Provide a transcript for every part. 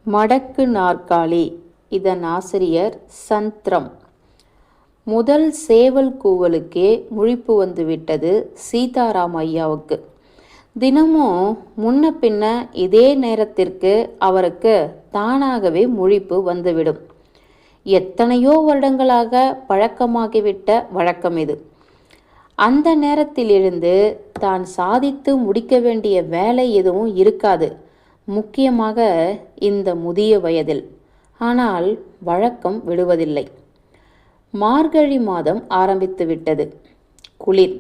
மடக்கு நாற்காலி. இதன் ஆசிரியர் சந்திரம். முதல் சேவல் கூவலுக்கே முழிப்பு வந்துவிட்டது சீதாராம் ஐயாவுக்கு. தினமும் முன்ன பின்ன இதே நேரத்திற்கு அவருக்கு தானாகவே முழிப்பு வந்துவிடும். எத்தனையோ வருடங்களாக பழக்கமாகிவிட்ட வழக்கம் இது. அந்த நேரத்தில் எழுந்து தான் சாதித்து முடிக்க வேண்டிய வேலை எதுவும் இருக்காது, முக்கியமாக இந்த முதிய வயதில். ஆனால் வழக்கம் விடுவதில்லை. மார்கழி மாதம் ஆரம்பித்து விட்டது. குளிர்,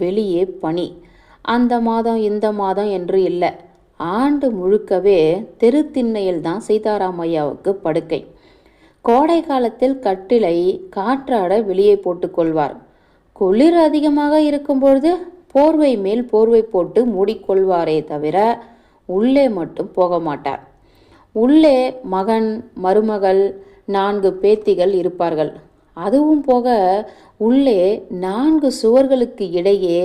வெளியே பனி. அந்த மாதம் இந்த மாதம் என்று இல்லை, ஆண்டு முழுக்கவே தெருத்திண்ணையில்தான் சீதாராம் ஐயாவுக்கு படுக்கை. கோடை காலத்தில் கட்டிலை காற்றாட வெளியே போட்டுக்கொள்வார். குளிர் அதிகமாக இருக்கும்பொழுது போர்வை மேல் போர்வை போட்டு மூடிக்கொள்வாரே தவிர உள்ளே மட்டும் போக மாட்டார். உள்ளே மகன், மருமகள், 4 பேத்திகள் இருப்பார்கள். அதுவும் போக உள்ளே 4 சுவர்களுக்கு இடையே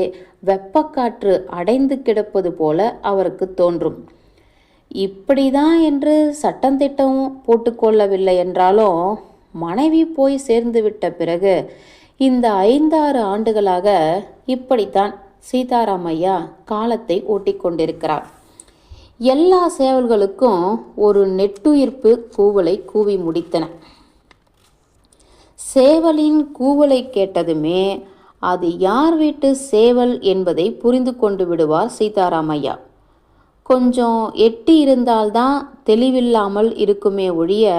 வெப்பக்காற்று அடைந்து கிடப்பது போல அவருக்கு தோன்றும். இப்படிதான் என்று சட்டந்திட்டம் போட்டுக்கொள்ளவில்லை என்றாலும், மனைவி போய் சேர்ந்து விட்ட பிறகு இந்த 5-6 ஆண்டுகளாக இப்படித்தான் சீதாராம் ஐயா காலத்தை ஓட்டிக்கொண்டிருக்கிறார். எல்லா சேவல்களுக்கும் ஒரு நெட்டுயிர்ப்பு கூவலை கூவி முடித்தன. சேவலின் கூவலை கேட்டதுமே அது யார் வீட்டு சேவல் என்பதை புரிந்து கொண்டு விடுவார் சீதாராம் ஐயா. கொஞ்சம் எட்டி இருந்தால்தான் தெளிவில்லாமல் இருக்குமே ஒழிய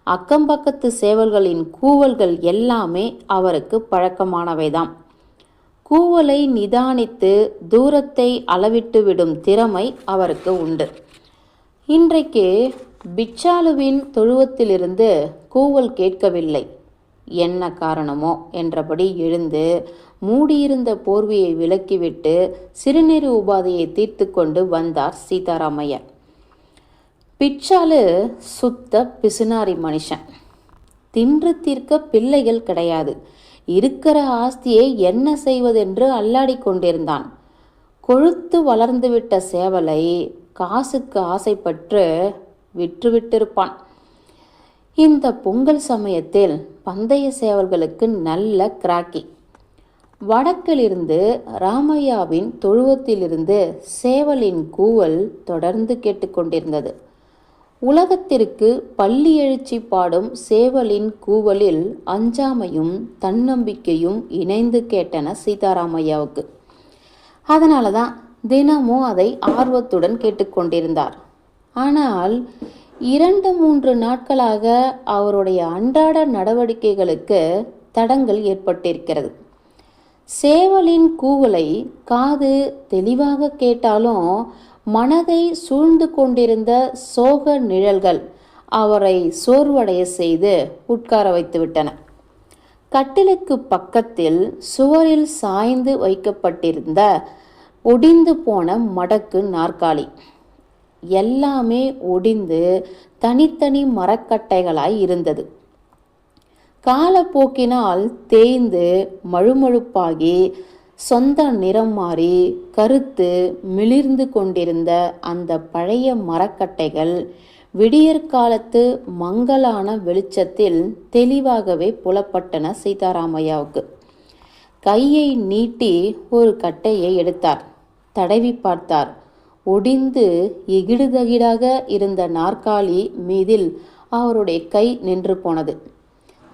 அக்கம்பக்கத்து சேவல்களின் கூவல்கள் எல்லாமே அவருக்கு பழக்கமானவைதான். கூவலை நிதானித்து தூரத்தை அளவிட்டு விடும் திறமை அவருக்கு உண்டு. இன்றைக்கு பிச்சாலுவின் தொழுவத்திலிருந்து கூவல் கேட்கவில்லை. என்ன காரணமோ என்றபடி எழுந்து மூடியிருந்த போர்வையை விலக்கிவிட்டு சிறுநீர் உபாதையை தீர்த்து கொண்டு வந்தார் சீதாராமையா. பிச்சாலு சுத்த பிசுனாரி மனுஷன். தின்று தீர்க்க பிள்ளைகள் கிடையாது. இருக்கிற ஆஸ்தியை என்ன செய்வதென்று அல்லாடி கொண்டிருந்தான். கொழுத்து வளர்ந்துவிட்ட சேவலை காசுக்கு ஆசைப்பட்டு விற்றுவிட்டிருப்பான். இந்த பொங்கல் சமயத்தில் பந்தய சேவல்களுக்கு நல்ல கிராக்கி. வடக்கிலிருந்து ராமையாவின் தொழுவத்திலிருந்து சேவலின் கூவல் தொடர்ந்து கேட்டுக்கொண்டிருந்தது. உலகத்திற்கு பள்ளி எழுச்சி பாடும் சேவலின் கூவலில் அஞ்சாமையும் தன்னம்பிக்கையும் இணைந்து கேட்டன சீதாராம் ஐயாவுக்கு. அதனால தான் தினமும் அதை ஆர்வத்துடன் கேட்டுக்கொண்டிருந்தார். ஆனால் 2-3 நாட்களாக அவருடைய அன்றாட நடவடிக்கைகளுக்கு தடங்கள் ஏற்பட்டிருக்கிறது. சேவலின் கூவலை காது தெளிவாக கேட்டாலும் மனதை சூழ்ந்து கொண்டிருந்த சோக நிழல்கள் அவரை சோர்வடைய செய்து உட்கார வைத்து விட்டன. கட்டிலுக்கு பக்கத்தில் சுவரில் சாய்ந்து வைக்கப்பட்டிருந்த ஒடிந்து போன மடக்கு நாற்காலி. எல்லாமே ஒடிந்து தனித்தனி மரக்கட்டைகளாய் இருந்தது. காலப்போக்கினால் தேய்ந்து மழுமழுப்பாகி சொந்த நிறம் மாறி கருத்து மிளிர்ந்து கொண்டிருந்த அந்த பழைய மரக்கட்டைகள் விடியற்காலத்து மங்கலான வெளிச்சத்தில் தெளிவாகவே புலப்பட்டன சீதாராமையாவுக்கு. கையை நீட்டி ஒரு கட்டையை எடுத்தார். தடவி பார்த்தார். ஒடிந்து எகிடுதகிடாக இருந்த நாற்காலி மீதில் அவருடைய கை நின்று போனது.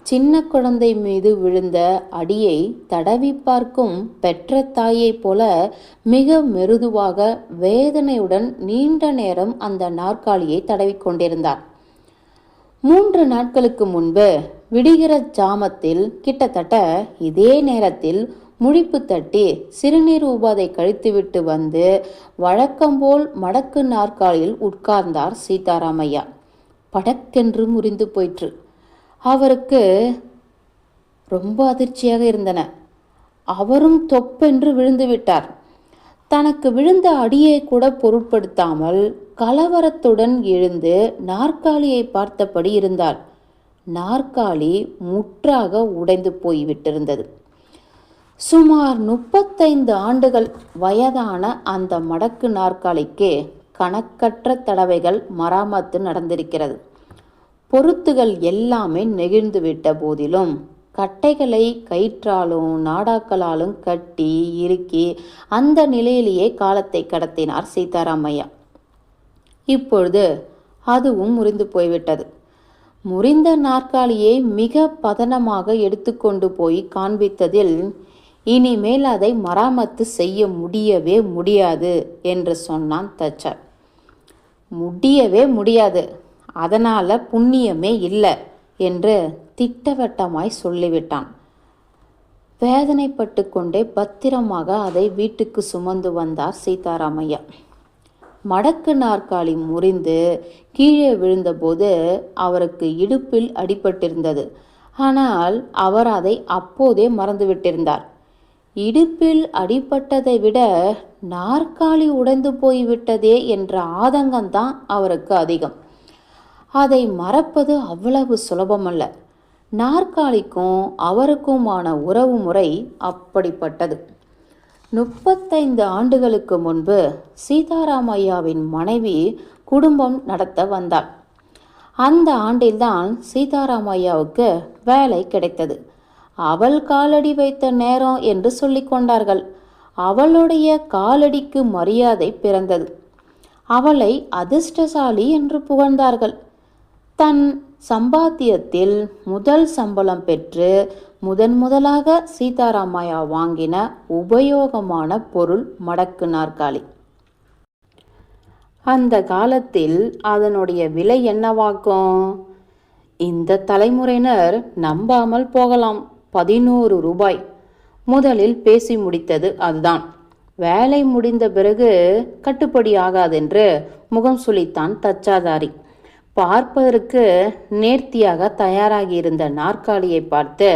சின்ன குழந்தை மீது விழுந்த அடியை தடவி பார்க்கும் பெற்ற தாயைப் போல மிக மெருதுவாக வேதனையுடன் நீண்ட நேரம் அந்த நாற்காலியை தடவிக்கொண்டிருந்தார். 3 நாட்களுக்கு முன்பு விடுகிற ஜாமத்தில் கிட்டத்தட்ட இதே நேரத்தில் முழிப்பு தட்டி சிறுநீர் உபாதை கழித்துவிட்டு வந்து வழக்கம்போல் மடக்கு நாற்காலியில் உட்கார்ந்தார் சீதாராம் ஐயா. படக்கென்று முறிந்து போயிற்று. அவருக்கு ரொம்ப அதிர்ச்சியாக இருந்தன. அவரும் தொப்பென்று விழுந்து விட்டார். தனக்கு விழுந்த அடியை கூட பொருட்படுத்தாமல் கலவரத்துடன் எழுந்து நாற்காலியை பார்த்தபடி இருந்தார். நாற்காலி முற்றாக உடைந்து போய்விட்டிருந்தது. சுமார் 35 ஆண்டுகள் வயதான அந்த மடக்கு நாற்காலிக்கு கணக்கற்ற தடவைகள் மராமத்து நடந்திருக்கிறது. பொருத்துகள் எல்லாமே நெகிழ்ந்து விட்ட போதிலும் கட்டைகளை கயிற்றாலும் நாடாக்களாலும் கட்டி இறுக்கி அந்த நிலையிலேயே காலத்தை கடத்தினார் சீதாராமையா. இப்பொழுது அதுவும் முறிந்து போய்விட்டது. முறிந்த நாற்காலியை மிக பதனமாக எடுத்துக்கொண்டு போய் காண்பித்ததில் இனிமேல் அதை மராமத்து செய்ய முடியவே முடியாது என்று சொன்னான் தச்சர். முடியவே முடியாது, அதனால புண்ணியமே இல்லை என்று திட்டவட்டமாய் சொல்லிவிட்டான். வேதனைப்பட்டு கொண்டே பத்திரமாக அதை வீட்டுக்கு சுமந்து வந்தார் சீதாராமையா. மடக்கு நாற்காலி முறிந்து கீழே விழுந்தபோது அவருக்கு இடுப்பில் அடிபட்டிருந்தது. ஆனால் அவர் அதை அப்போதே மறந்துவிட்டிருந்தார். இடுப்பில் அடிபட்டதை விட நாற்காலி உடைந்து போய்விட்டதே என்ற ஆதங்கம்தான் அவருக்கு அதிகம். அதை மறப்பது அவ்வளவு சுலபமல்ல. நாற்காலிக்கும் அவருக்குமான உறவு முறை அப்படிப்பட்டது. 35 ஆண்டுகளுக்கு முன்பு சீதாராமையாவின் மனைவி குடும்பம் நடத்த வந்தாள். அந்த ஆண்டில்தான் சீதாராமையாவுக்கு வேலை கிடைத்தது. அவள் காலடி வைத்த நேரம் என்று சொல்லிக் கொண்டார்கள். அவளுடைய காலடிக்கு மரியாதை பிறந்தது. அவளை அதிர்ஷ்டசாலி என்று புகழ்ந்தார்கள். தன் சம்பாத்தியத்தில் முதல் சம்பளம் பெற்று முதலாக சீதாராமையா வாங்கின உபயோகமான பொருள் மடக்கு நாற்காலி. அந்த காலத்தில் அதனுடைய விலை என்னவாக்கும்? இந்த தலைமுறையினர் நம்பாமல் போகலாம். 11 ரூபாய். முதலில் பேசி முடித்தது அதுதான். வேலை முடிந்த பிறகு கட்டுப்படி ஆகாதென்று முகம் சுளித்தான் தச்சாதாரி. பார்ப்பதற்கு நேர்த்தியாக தயாராகியிருந்த நாற்காலியை பார்த்து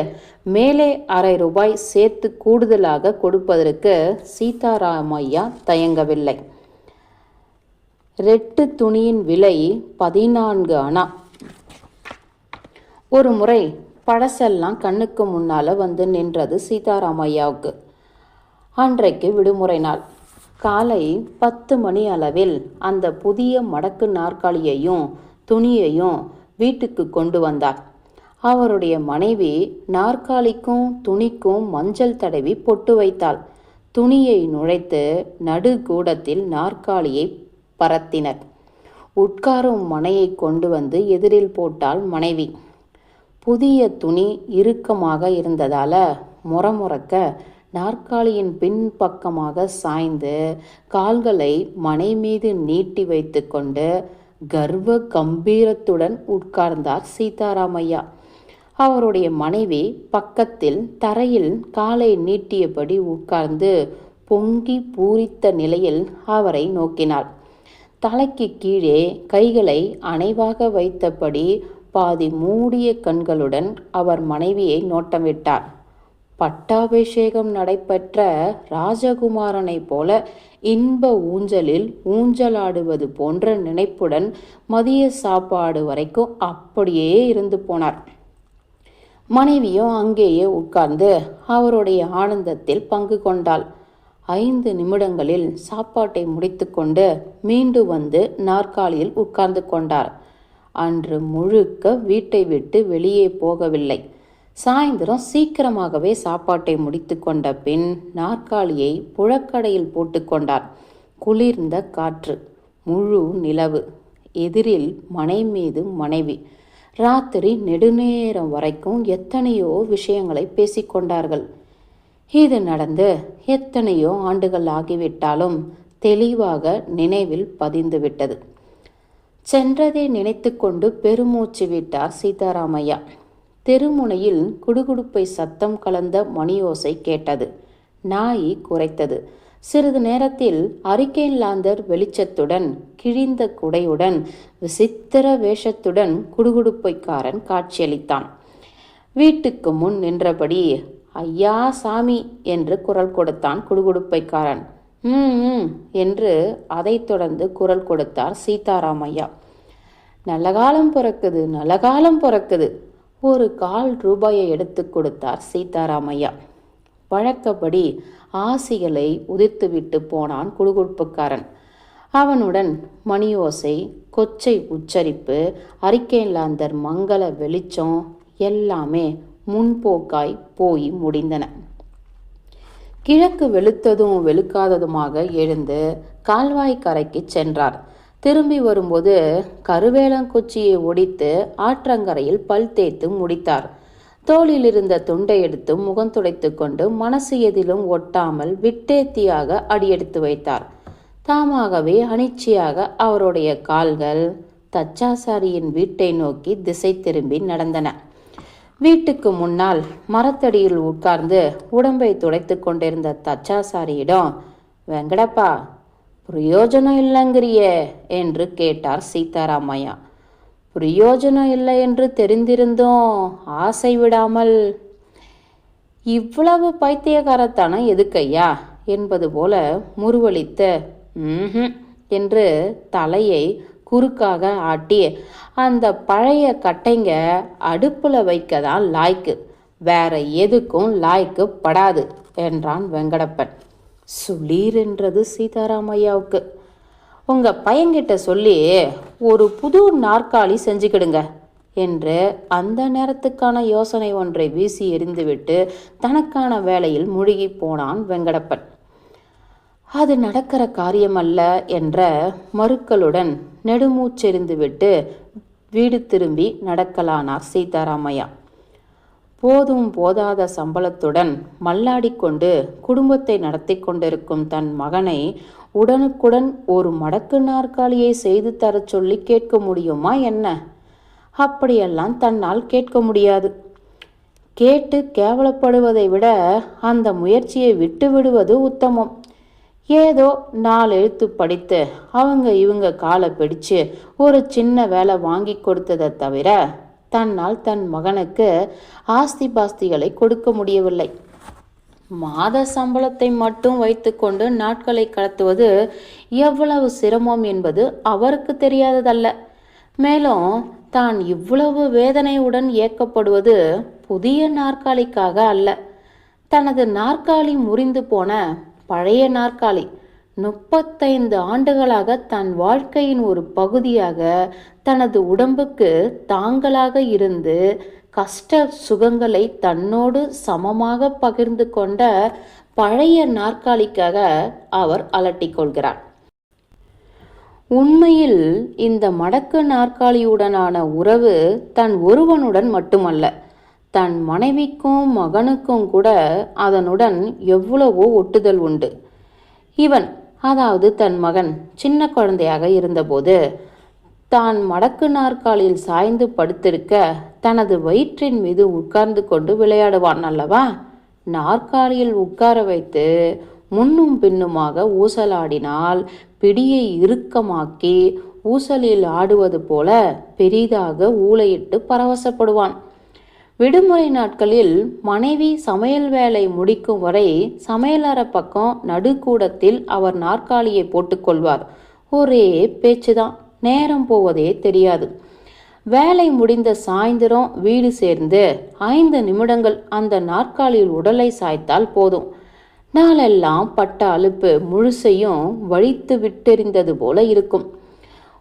மேலே ½ ரூபாய் சேர்த்து கூடுதலாக கொடுப்பதற்கு சீதாராமையா தயங்கவில்லை. ரெட்டு துணியின் விலை 14 அணா. ஒரு முறை பழசெல்லாம் கண்ணுக்கு முன்னால வந்து நின்றது சீதாராமையாவுக்கு. அன்றைக்கு விடுமுறை நாள். காலை 10 மணி அளவில் அந்த புதிய மடக்கு நாற்காலியையும் துணியையும் வீட்டுக்கு கொண்டு வந்தார். அவருடைய மனைவி நாற்காலிக்கும் துணிக்கும் மஞ்சள் தடவி பொட்டு வைத்தாள். துணியை நுழைத்து நடுக்கூடத்தில் நாற்காலியை பரத்தினர். உட்காரும் மனையை கொண்டு வந்து எதிரில் போட்டாள் மனைவி. புதிய துணி இறுக்கமாக இருந்ததால முறமுறக்க நாற்காலியின் பின்பக்கமாக சாய்ந்து கால்களை மனை மீது நீட்டி வைத்து கொண்டு கர்வ கம்பீரத்துடன் உட்கார்ந்தார் சீதாராமையா. அவருடைய மனைவி பக்கத்தில் தரையில் காலை நீட்டியபடி உட்கார்ந்து பொங்கி பூரித்த நிலையில் அவரை நோக்கினாள். தலைக்கு கீழே கைகளை அணைவாக வைத்தபடி பாதி மூடிய கண்களுடன் அவர் மனைவியை நோட்டமிட்டார். பட்டாபிஷேகம் நடைபெற்ற ராஜகுமாரனை போல இன்ப ஊஞ்சலில் ஊஞ்சலாடுவது போன்ற நினைப்புடன் மதிய சாப்பாடு வரைக்கும் அப்படியே இருந்து போனார். மனைவியும் அங்கேயே உட்கார்ந்து அவருடைய ஆனந்தத்தில் பங்கு கொண்டாள். 5 நிமிடங்களில் சாப்பாட்டை முடித்து கொண்டு மீண்டு வந்து நாற்காலியில் உட்கார்ந்து கொண்டார். அன்று முழுக்க வீட்டை விட்டு வெளியே போகவில்லை. சாயந்தரம் சீக்கிரமாகவே சாப்பாட்டை முடித்து கொண்ட பின் நாற்காலியை புழக்கடையில் போட்டுக்கொண்டார். குளிர்ந்த காற்று, முழு நிலவு, எதிரில் மனை மீது மனைவி. ராத்திரி நெடுநேரம் வரைக்கும் எத்தனையோ விஷயங்களை பேசிக்கொண்டார்கள். இது நடந்து எத்தனையோ ஆண்டுகள் ஆகிவிட்டாலும் தெளிவாக நினைவில் பதிந்துவிட்டது. சென்றதை நினைத்து கொண்டு பெருமூச்சு விட்டார் சீதாராமையா. தெருமுனையில் குடுகுடுப்பை சத்தம் கலந்த மணியோசை கேட்டது. நாய் குரைத்தது. சிறிது நேரத்தில் அரிக்கேன் லாந்தர் வெளிச்சத்துடன் கிழிந்த குடையுடன் விசித்திர வேஷத்துடன் குடுகுடுப்பைக்காரன் காட்சியளித்தான். வீட்டுக்கு முன் நின்றபடி ஐயா சாமி என்று குரல் கொடுத்தான் குடுகுடுப்பைக்காரன். என்று அதைத் தொடர்ந்து குரல் கொடுத்தார் சீதாராமையா. நல்ல காலம் பிறக்குது, நல்ல காலம் பிறக்குது. ஒரு ₹1 எடுத்து கொடுத்தார் சீதாராமையா. வழக்கப்படி ஆசிகளை உதிர்த்துவிட்டு போனான் குடுகுடுப்புக்காரன். அவனுடன் மணியோசை, கொச்சை உச்சரிப்பு, அரிக்கேன்லாந்தர் மங்கள வெளிச்சம் எல்லாமே முன்போக்காய் போய் முடிந்தன. கிழக்கு வெளுத்ததும் வெளுக்காததுமாக எழுந்து கால்வாய்க்கரைக்கு சென்றார். திரும்பி வரும்போது கருவேலங்குச்சியை ஒடித்து ஆற்றங்கரையில் பல் தேய்த்து முடித்தார். தோளில் இருந்த துண்டை எடுத்து முகம் துடைத்து கொண்டு மனசு எதிலும் ஒட்டாமல் விட்டேத்தியாக அடியெடுத்து வைத்தார். தாமாகவே அனிச்சையாக அவருடைய கால்கள் தச்சாசாரியின் வீட்டை நோக்கி திசை திரும்பி நடந்தன. வீட்டுக்கு முன்னால் மரத்தடியில் உட்கார்ந்து உடம்பை துடைத்து கொண்டிருந்த தச்சாசாரியிடம், வெங்கடப்பா, பிரயோஜனம் இல்லைங்கிறியே என்று கேட்டார் சீதாராமையா. பிரயோஜனம் இல்லை என்று தெரிந்திருந்தோம் ஆசை விடாமல். இவ்வளவு பைத்தியகாரத்தனம் எதுக்கையா என்பது போல முறுவலித்த என்று தலையை குறுக்காக ஆட்டி, அந்த பழைய கட்டைங்க அடுப்புல வைக்க தான் லாய்க்கு, வேற எதுக்கும் லாய்க்கு படாது என்றான் வெங்கடப்பன். சுளீர் என்றது சீதாராமையாவுக்கு. உங்க பையன்கிட்ட சொல்லி ஒரு புது நாற்காலி செஞ்சுக்கிடுங்க என்று அந்த நேரத்துக்கான யோசனை ஒன்றை வீசி எறிந்துவிட்டு தனக்கான வேலையில் முழுகி போனான் வெங்கடப்பன். அது நடக்கிற காரியமல்ல என்ற மறுக்களுடன் நெடுமூச்செறிந்துவிட்டு வீடு திரும்பி நடக்கலானார் சீதாராமையா. போதும் போதாத சம்பளத்துடன் மல்லாடிக்கொண்டு குடும்பத்தை நடத்தி கொண்டிருக்கும் தன் மகனை உடனுக்குடன் ஒரு மடக்கு நாற்காலியை செய்து தர சொல்லி கேட்க முடியுமா என்ன? அப்படியெல்லாம் தன்னால் கேட்க முடியாது. கேட்டு கேவலப்படுவதை விட அந்த முயற்சியை விட்டு விடுவது உத்தமம். ஏதோ 4 எழுத்து படித்து அவங்க இவங்க காலை பிடிச்சு ஒரு சின்ன வேலை வாங்கி கொடுத்ததை தவிர தன்னால் தன் மகனுக்கு ஆஸ்தி பாஸ்திகளை கொடுக்க முடியவில்லை. மாத சம்பளத்தை மட்டும் வைத்துக்கொண்டு நாட்களை கடத்துவது எவ்வளவு சிரமம் என்பது அவருக்கு தெரியாததல்ல. மேலும் தான் இவ்வளவு வேதனையுடன் இயக்கப்படுவது புதிய நாற்காலிக்காக அல்ல. தனது நாற்காலி முறிந்து போன பழைய நாற்காலி 35 ஆண்டுகளாக தன் வாழ்க்கையின் ஒரு பகுதியாக தனது உடம்புக்கு தாங்களாக இருந்து கஷ்ட சுகங்களை தன்னோடு சமமாக பகிர்ந்து கொண்ட பழைய நாற்காலிக்காக அவர் அலட்டிக்கொள்கிறார். உண்மையில் இந்த மடக்கு நாற்காலியுடனான உறவு தன் ஒருவனுடன் மட்டுமல்ல, தன் மனைவிக்கும் மகனுக்கும் கூட அதனுடன் எவ்வளவோ ஒட்டுதல் உண்டு. இவன், அதாவது தன் மகன், சின்ன குழந்தையாக இருந்தபோது தான் மடக்கு நாற்காலியில் சாய்ந்து படுத்திருக்க தனது வயிற்றின் மீது உட்கார்ந்து கொண்டு விளையாடுவான் அல்லவா. நாற்காலியில் உட்கார வைத்து முன்னும் பின்னுமாக ஊசலாடினால் பிடியை இறுக்கமாக்கி ஊசலில் ஆடுவது போல பெரிதாக ஊளையிட்டு பரவசப்படுவான். விடுமுறை நாட்களில் மனைவி சமையல் வேலை முடிக்கும் வரை சமையலற பக்கம் நடுக்கூடத்தில் அவர் நாற்காலியை போட்டுக்கொள்வார். ஒரே பேச்சுதான், நேரம் போவதே தெரியாது. வேலை முடிந்த சாயந்தரம் வீடு சேர்ந்து 5 நிமிடங்கள் அந்த நாற்காலியில் உடலை சாய்த்தால் போதும். நாளெல்லாம் பட்ட அலுப்பு முழுசையும் வழித்து விட்டெறிந்தது போல இருக்கும்.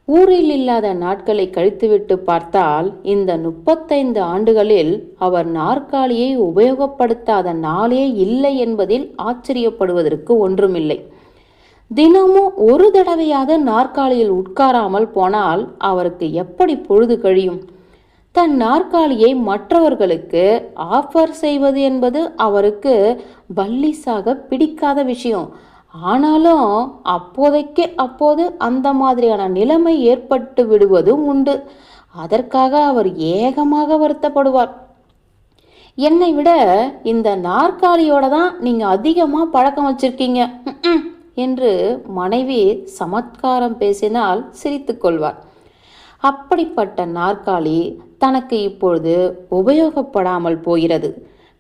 ஊரில் இல்லாத நாட்களை கழித்துவிட்டு பார்த்தால் இந்த 35 ஆண்டுகளில் அவர் நாற்காலியை உபயோகப்படுத்தாத நாளே இல்லை என்பதில் ஆச்சரியப்படுவதற்கு ஒன்றுமில்லை. தினமும் ஒரு தடவையாவது நாற்காலியில் உட்காராமல் போனால் அவருக்கு எப்படி பொழுது கழியும்? தன் நாற்காலியை மற்றவர்களுக்கு ஆஃபர் செய்வது என்பது அவருக்கு பல்லிஸாக பிடிக்காத விஷயம். ஆனாலும் அப்போதைக்கு அப்போது அந்த மாதிரியான நிலைமை ஏற்பட்டு விடுவதும் உண்டு. அதற்காக அவர் ஏகமாக வருத்தப்படுவார். என்னை விட இந்த நாற்காலியோட தான் நீங்கள் அதிகமாக பழக்கம் வச்சிருக்கீங்க என்று மனைவி சமத்காரம் பேசினால் சிரித்து கொள்வார். அப்படிப்பட்ட நாற்காலி தனக்கு இப்பொழுது உபயோகப்படாமல் போகிறது.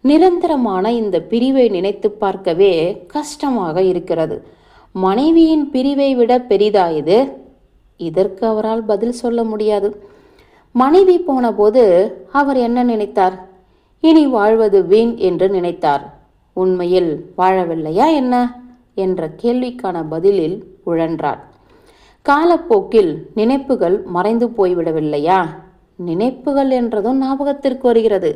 நிரந்தரமான இந்த பிரிவை நினைத்து பார்க்கவே கஷ்டமாக இருக்கிறது. மனைவியின் பிரிவை விட பெரிதா இது? இதற்கு அவரால் பதில் சொல்ல முடியாது. மனைவி போன போது அவர் என்ன நினைத்தார்? இனி வாழ்வது வீண் என்று நினைத்தார். உண்மையில் வாழவில்லையா என்ன என்ற கேள்விக்கான பதிலில் உழன்றார். காலப்போக்கில் நினைப்புகள் மறைந்து போய்விடவில்லையா? நினைப்புகள் என்றதும் ஞாபகத்திற்கு வருகிறது.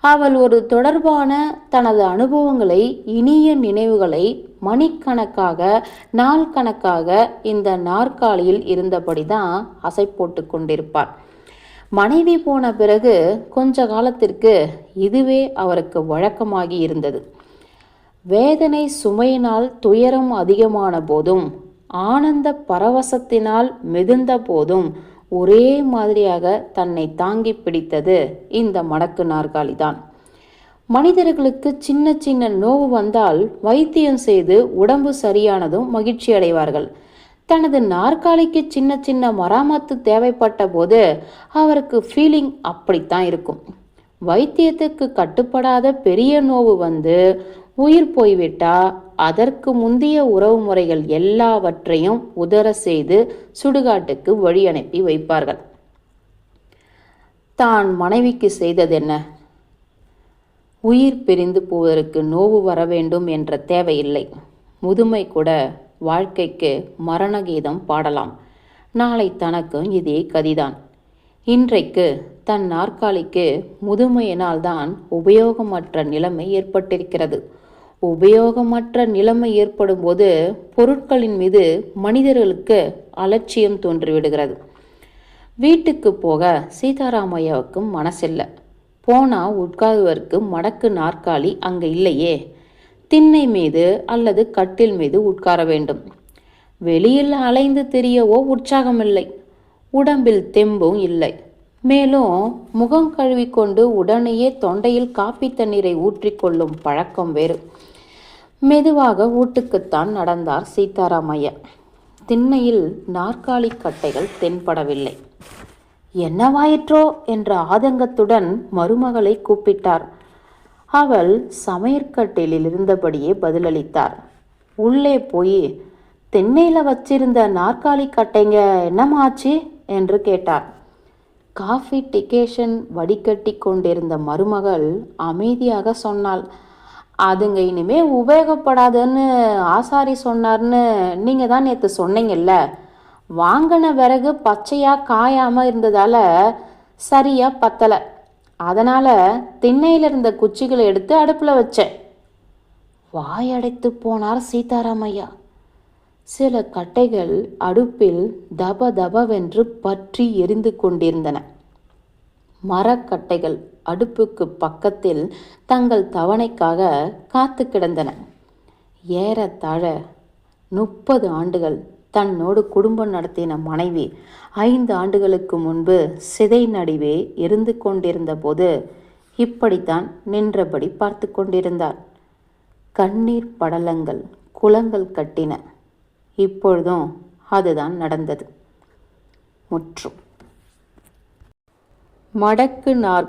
அவள் ஒரு தொடர்பான தனது அனுபவங்களை, இனிய நினைவுகளை மணிக்கணக்காக, நாள் கணக்காக இந்த நாற்காலியில் இருந்தபடிதான் அசை போட்டு கொண்டிருப்பாள். மனைவி போன பிறகு கொஞ்ச காலத்திற்கு இதுவே அவருக்கு வழக்கமாகி இருந்தது. வேதனை சுமையினால் துயரம் அதிகமான போதும், ஆனந்த பரவசத்தினால் மிகுந்த போதும் ஒரே மாதிரியாக தன்னை தாங்கி பிடித்தது இந்த மடக்கு நாற்காலிதான். மனிதர்களுக்கு சின்ன சின்ன நோவு வந்தால் வைத்தியம் செய்து உடம்பு சரியானதும் மகிழ்ச்சி அடைவார்கள். தனது நாற்காலிக்கு சின்ன சின்ன மராமத்து தேவைப்பட்ட போது அவருக்கு ஃபீலிங் அப்படித்தான் இருக்கும். வைத்தியத்துக்கு கட்டுப்படாத பெரிய நோவு வந்து உயிர் போய்விட்டா அதற்கு முந்தைய உறவு முறைகள் எல்லாவற்றையும் உதற செய்து சுடுகாட்டுக்கு வழி அனுப்பி வைப்பார்கள். தான் மனைவிக்கு செய்ததென்ன? உயிர் பிரிந்து போவதற்கு நோவு வர வேண்டும் என்ற தேவையில்லை. முதுமை கூட வாழ்க்கைக்கு மரண கீதம் பாடலாம். நாளை தனக்கும் இதே கதிதான். இன்றைக்கு தன் நாற்காலிக்கு முதுமையினால்தான் உபயோகமற்ற நிலைமை ஏற்பட்டிருக்கிறது. உபயோகமற்ற நிலைமை ஏற்படும் போது பொருட்களின் மீது மனிதர்களுக்கு அலட்சியம் தோன்றிவிடுகிறது. வீட்டுக்கு போக சீதாராமையாவுக்கு மனசில்லை. போனா உட்காருவதற்கு மடக்கு நாற்காலி அங்கே இல்லையே. திண்ணை மீது அல்லது கட்டில் மீது உட்கார வேண்டும். வெளியில் அலைந்து தெரியவோ உற்சாகமில்லை. உடம்பில் தெம்பும் இல்லை. மேலும் முகம் கழுவிக்கொண்டு உடனேயே தொண்டையில் காப்பி தண்ணீரை ஊற்றிக்கொள்ளும் பழக்கம் வேறு. மெதுவாக வீட்டுக்குத்தான் நடந்தார் சீதாராமையா. திண்ணையில் நாற்காலி கட்டைகள் தென்படவில்லை. என்னவாயிற்றோ என்ற ஆதங்கத்துடன் மருமகளை கூப்பிட்டார். அவள் சமையற்கட்டிலில் இருந்தபடியே பதிலளித்தார். உள்ளே போய், திண்ணையில் வச்சிருந்த நாற்காலி கட்டைங்க என்னமாச்சு என்று கேட்டார். காஃபி டிகேஷன் வடிகட்டி கொண்டிருந்த மருமகள் அமைதியாக சொன்னாள். அதுங்க இனிமே உபயோகப்படாதுன்னு ஆசாரி சொன்னார்னு நீங்கள் தான் நேற்று சொன்னீங்கல்ல. வாங்கின விறகு பச்சையாக காயாமல் இருந்ததால் சரியாக பத்தலை. அதனால் திண்ணையில் இருந்த குச்சிகளை எடுத்து அடுப்பில் வச்சேன். வாயடைத்து போனார் சீதாராமையா. சில கட்டைகள் அடுப்பில் தப தபவென்று பற்றி எரிந்து கொண்டிருந்தன. மரக்கட்டைகள் அடுப்புக்கு பக்கத்தில் தங்கள் தவணைக்காக காத்து கிடந்தன. ஏறத்தாழ 30 ஆண்டுகள் தன்னோடு குடும்பம் நடத்தின மனைவி 5 ஆண்டுகளுக்கு முன்பு சிதை நடுவே இருந்து கொண்டிருந்த போது இப்படித்தான் நின்றபடி பார்த்து கொண்டிருந்தார். கண்ணீர் படலங்கள் குளங்கள் கட்டின. இப்பொழுதும் அதுதான் நடந்தது. முற்றும். மடக்கு நார்